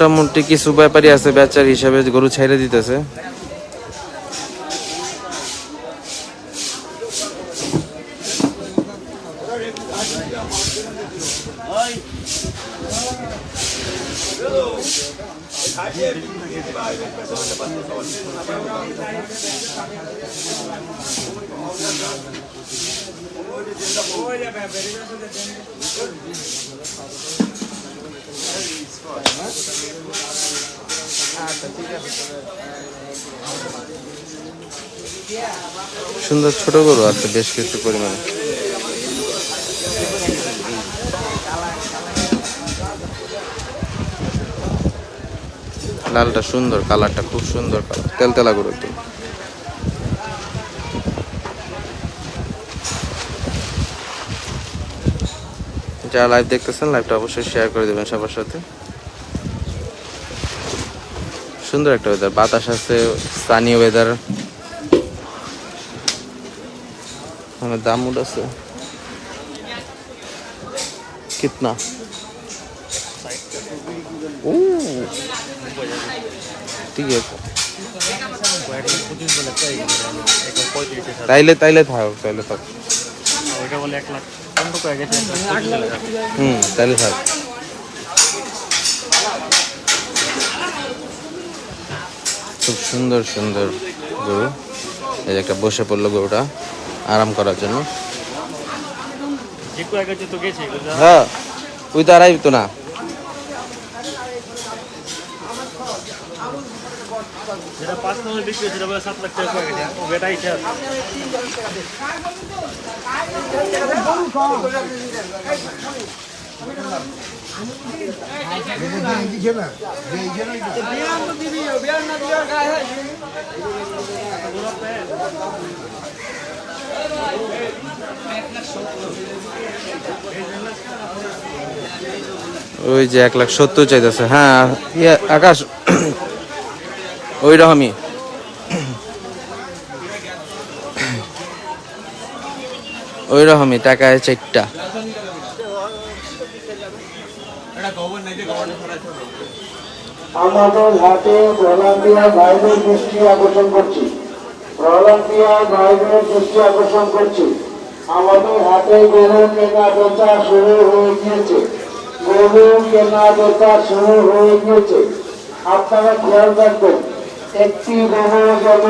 মোটামুটি কিছু ব্যাপারই আছে বেচার হিসাবে গরু ছাইড়ে দিতেছে। সুন্দর ছোট গরু আছে বেশ কিছু পরিমাণে। লালটা সুন্দর, কালারটা খুব সুন্দর, কালার তেলতেলা গরু একদম। যারা লাইভ দেখতেছেন লাইভটা অবশ্যই শেয়ার করে দেবেন সবার সাথে। সুন্দর একটা ওয়েদার, বাতাস আছে, সানি ওয়েদার। আমার দাম উঠ আছে কিতনা? ও ঠিক আছে, তাইলে তাইলে থাক, তাইলে থাক। তাইলে থাক। খুব সুন্দর সুন্দর গরু। এই যে একটা বসে পড়লো গরুটা আরাম করার জন্য। হ্যাঁ ওই তো আড়াই তো না। ওই যে 1,70,000 চাইতেছে। হ্যাঁ আকাশ ওই রকমই। ওই রকমই টাকায় 4টা। আমাদের হাতে ভলান্টিয়া ভাইদের দৃষ্টি আকর্ষণ করছি। ভলান্টিয়া ভাইদের দৃষ্টি আকর্ষণ করছি। আমাদের হাতে গরু কেনা বেচা শুরু হয়ে গিয়েছে। গরু কেনা বেচা শুরু হয়ে গিয়েছে। আপনারা খেয়াল রাখবেন, একটি গরু যেন